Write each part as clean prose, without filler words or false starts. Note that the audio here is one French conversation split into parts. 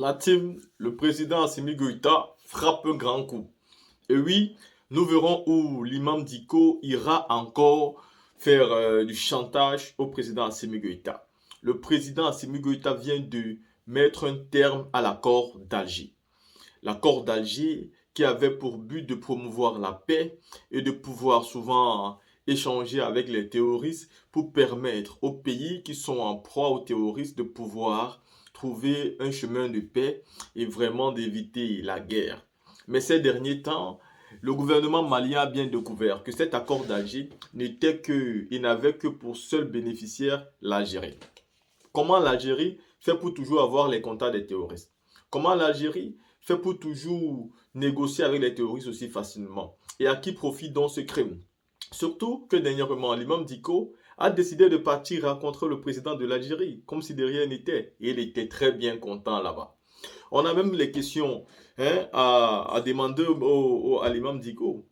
La team, le président Assimi Goïta frappe un grand coup. Et oui, nous verrons où l'imam Diko ira encore faire du chantage au président Assimi Goïta. Le président Assimi Goïta vient de mettre un terme à l'accord d'Alger. L'accord d'Alger qui avait pour but de promouvoir la paix et de pouvoir souvent échanger avec les terroristes pour permettre aux pays qui sont en proie aux terroristes de pouvoir trouver un chemin de paix et vraiment d'éviter la guerre. Mais ces derniers temps, le gouvernement malien a bien découvert que cet accord d'Alger il n'avait que pour seul bénéficiaire l'Algérie. Comment l'Algérie fait pour toujours avoir les contacts des terroristes? Comment l'Algérie fait pour toujours négocier avec les terroristes aussi facilement? Et à qui profite donc ce crime? Surtout que dernièrement, l'imam Diko a décidé de partir rencontrer le président de l'Algérie, comme si de rien n'était. Et il était très bien content là-bas. On a même les questions à demander à l'imam Diko.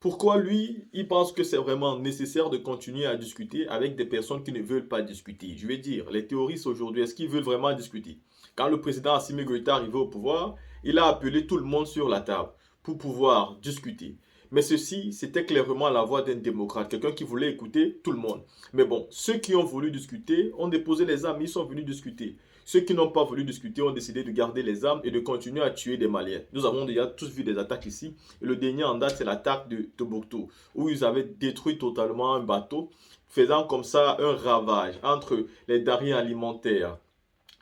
Pourquoi lui, il pense que c'est vraiment nécessaire de continuer à discuter avec des personnes qui ne veulent pas discuter? Je veux dire, les terroristes aujourd'hui, est-ce qu'ils veulent vraiment discuter? Quand le président Assimi Goïta est arrivé au pouvoir, il a appelé tout le monde sur la table pour pouvoir discuter. Mais ceci, c'était clairement la voix d'un démocrate, quelqu'un qui voulait écouter tout le monde. Mais bon, ceux qui ont voulu discuter ont déposé les armes, ils sont venus discuter. Ceux qui n'ont pas voulu discuter ont décidé de garder les armes et de continuer à tuer des Maliens. Nous avons déjà tous vu des attaques ici. Et le dernier en date, c'est l'attaque de Tombouctou, où ils avaient détruit totalement un bateau, faisant comme ça un ravage entre les denrées alimentaires,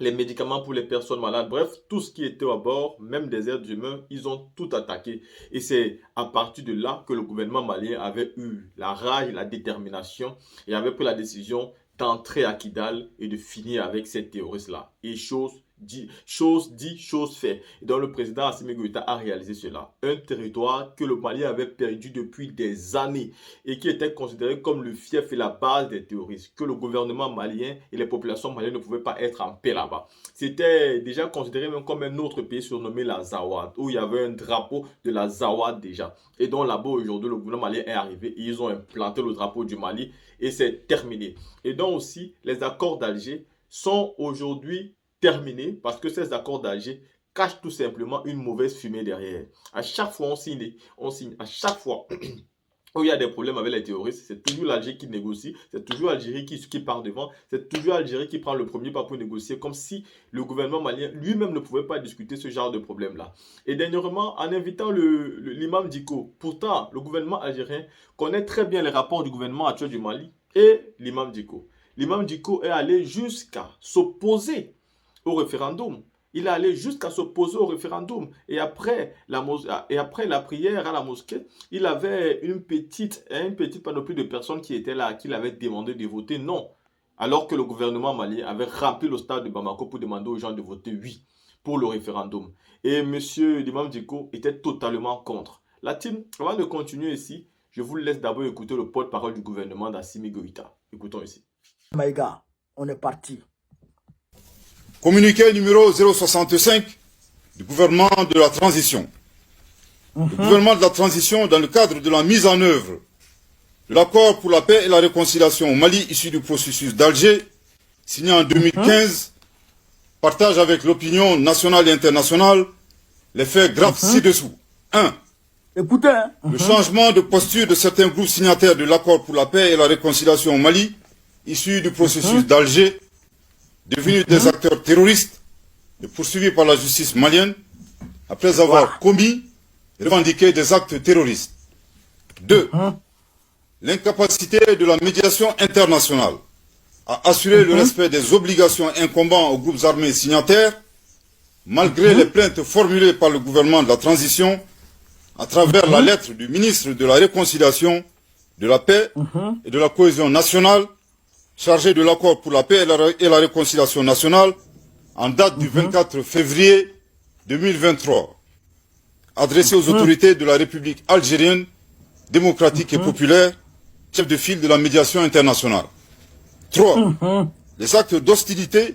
les médicaments pour les personnes malades, bref, tout ce qui était à bord, même des êtres humains, ils ont tout attaqué. Et c'est à partir de là que le gouvernement malien avait eu la rage, la détermination et avait pris la décision d'entrer à Kidal et de finir avec ces terroristes-là. Et chose dit, chose fait. Et donc le président Assimi Goïta a réalisé cela. Un territoire que le Mali avait perdu depuis des années et qui était considéré comme le fief et la base des terroristes, que le gouvernement malien et les populations maliennes ne pouvaient pas être en paix là-bas. C'était déjà considéré même comme un autre pays surnommé la Zawad, où il y avait un drapeau de la Zawad déjà. Et donc là-bas aujourd'hui, le gouvernement malien est arrivé et ils ont implanté le drapeau du Mali et c'est terminé. Et donc aussi, les accords d'Alger sont aujourd'hui terminés parce que ces accords d'Alger cachent tout simplement une mauvaise fumée derrière. À chaque fois on signe, à chaque fois où il y a des problèmes avec les terroristes, c'est toujours l'Algérie qui négocie, c'est toujours l'Algérie qui part devant, c'est toujours l'Algérie qui prend le premier pas pour négocier, comme si le gouvernement malien lui-même ne pouvait pas discuter ce genre de problème-là. Et dernièrement, en invitant l'imam Diko, pourtant, le gouvernement algérien connaît très bien les rapports du gouvernement actuel du Mali et l'imam Diko. L'imam Diko est allé jusqu'à s'opposer au référendum. Il est allé jusqu'à s'opposer au référendum. Et après la prière à la mosquée, il avait une petite panoplie de personnes qui étaient là, qui l'avaient demandé de voter non. Alors que le gouvernement malien avait rempli le stade de Bamako pour demander aux gens de voter oui pour le référendum. Et M. l'imam Diko était totalement contre. La team, avant de continuer ici, je vous laisse d'abord écouter le porte-parole du gouvernement d'Assimi Goïta. Écoutons ici. Maïga, on est parti. Communiqué numéro 065 du gouvernement de la transition. Le gouvernement de la transition, dans le cadre de la mise en œuvre de l'accord pour la paix et la réconciliation au Mali issu du processus d'Alger, signé en 2015, partage avec l'opinion nationale et internationale les faits graves ci-dessous. 1. Écoutez, Le changement de posture de certains groupes signataires de l'accord pour la paix et la réconciliation au Mali issu du processus d'Alger, devenus des acteurs terroristes et poursuivis par la justice malienne après avoir commis et revendiqué des actes terroristes. 2. L'incapacité de la médiation internationale à assurer le respect des obligations incombant aux groupes armés signataires, malgré les plaintes formulées par le gouvernement de la transition à travers la lettre du ministre de la Réconciliation, de la Paix et de la Cohésion nationale, chargé de l'accord pour la paix et la réconciliation nationale, en date du 24 février 2023, adressé aux autorités de la République algérienne, démocratique et populaire, chef de file de la médiation internationale. 3. Les actes d'hostilité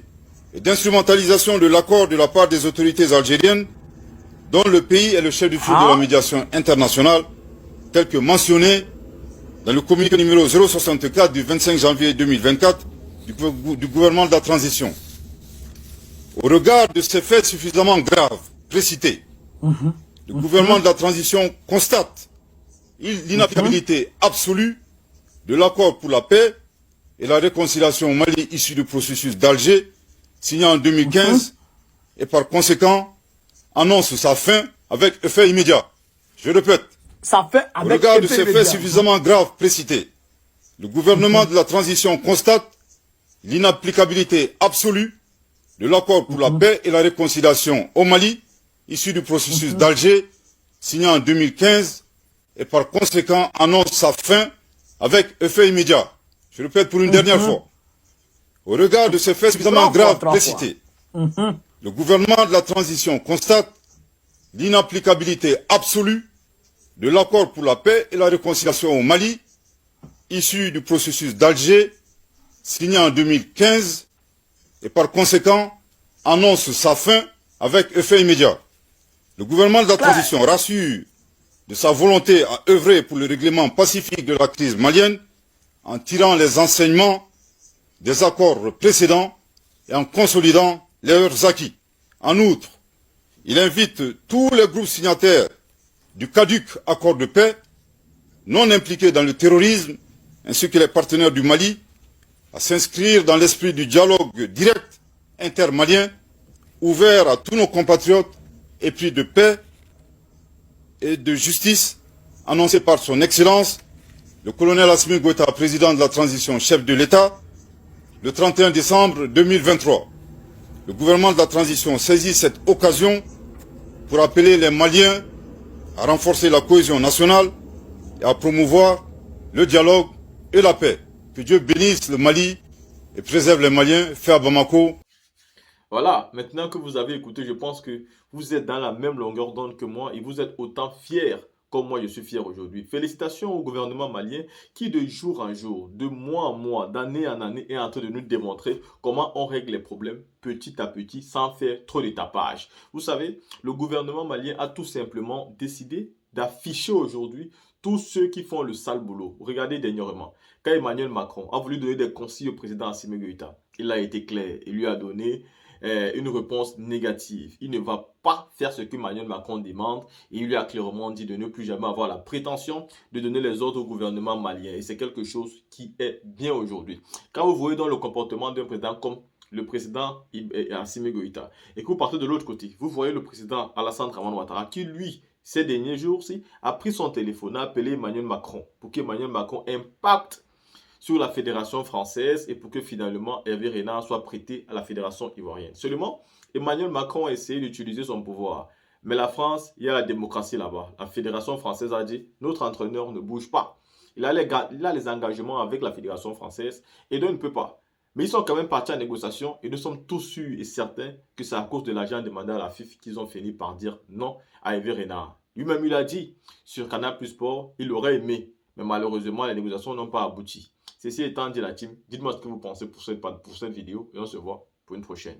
et d'instrumentalisation de l'accord de la part des autorités algériennes, dont le pays est le chef de file de la médiation internationale, tel que mentionné dans le communiqué numéro 064 du 25 janvier 2024 du gouvernement de la transition. Au regard de ces faits suffisamment graves précités, le gouvernement de la transition constate l'inapplicabilité absolue de l'accord pour la paix et la réconciliation au Mali issu du processus d'Alger, signé en 2015, et par conséquent annonce sa fin avec effet immédiat. Je répète, Ça fait au avec regard de effet ces faits immédiat. suffisamment graves précités, le gouvernement de la transition constate l'inapplicabilité absolue de l'accord pour la paix et la réconciliation au Mali, issu du processus d'Alger, signé en 2015, et par conséquent annonce sa fin avec effet immédiat. Je répète pour une dernière fois. Au regard de ces faits suffisamment graves précités, le gouvernement de la transition constate l'inapplicabilité absolue de l'accord pour la paix et la réconciliation au Mali, issu du processus d'Alger, signé en 2015, et par conséquent annonce sa fin avec effet immédiat. Le gouvernement de la transition rassure de sa volonté à œuvrer pour le règlement pacifique de la crise malienne en tirant les enseignements des accords précédents et en consolidant leurs acquis. En outre, il invite tous les groupes signataires du caduc accord de paix, non impliqués dans le terrorisme, ainsi que les partenaires du Mali, à s'inscrire dans l'esprit du dialogue direct intermalien, ouvert à tous nos compatriotes, épris de paix et de justice, annoncé par son Excellence, le colonel Assimi Goïta, président de la transition, chef de l'État, le 31 décembre 2023. Le gouvernement de la transition saisit cette occasion pour appeler les Maliens à renforcer la cohésion nationale et à promouvoir le dialogue et la paix. Que Dieu bénisse le Mali et préserve les Maliens, fait à Bamako. Voilà, maintenant que vous avez écouté, je pense que vous êtes dans la même longueur d'onde que moi et vous êtes autant fiers comme moi je suis fier aujourd'hui. Félicitations au gouvernement malien qui de jour en jour, de mois en mois, d'année en année est en train de nous démontrer comment on règle les problèmes petit à petit sans faire trop de tapage. Vous savez, le gouvernement malien a tout simplement décidé d'afficher aujourd'hui tous ceux qui font le sale boulot. Regardez dernièrement, quand Emmanuel Macron a voulu donner des consignes au président Assimi Goïta, il a été clair, il lui a donné une réponse négative. Il ne va pas faire ce que Emmanuel Macron demande et il lui a clairement dit de ne plus jamais avoir la prétention de donner les ordres au gouvernement malien. Et c'est quelque chose qui est bien aujourd'hui. Quand vous voyez dans le comportement d'un président comme le président Assimi Goïta et que vous partez de l'autre côté, vous voyez le président Alassane Dramane Ouattara qui lui, ces derniers jours-ci, a pris son téléphone, a appelé Emmanuel Macron pour qu'Emmanuel Macron impacte sur la Fédération française et pour que finalement Hervé Renard soit prêté à la Fédération ivoirienne. Seulement, Emmanuel Macron a essayé d'utiliser son pouvoir. Mais la France, il y a la démocratie là-bas. La Fédération française a dit, notre entraîneur ne bouge pas. Il a les engagements avec la Fédération française et donc il ne peut pas. Mais ils sont quand même partis en négociation et nous sommes tous sûrs et certains que c'est à cause de l'argent demandé à la FIFA qu'ils ont fini par dire non à Hervé Renard. Lui-même, il a dit sur Canal Plus Sport, il aurait aimé. Mais malheureusement, les négociations n'ont pas abouti. Ceci étant dit la team, dites-moi ce que vous pensez pour cette vidéo et on se voit pour une prochaine.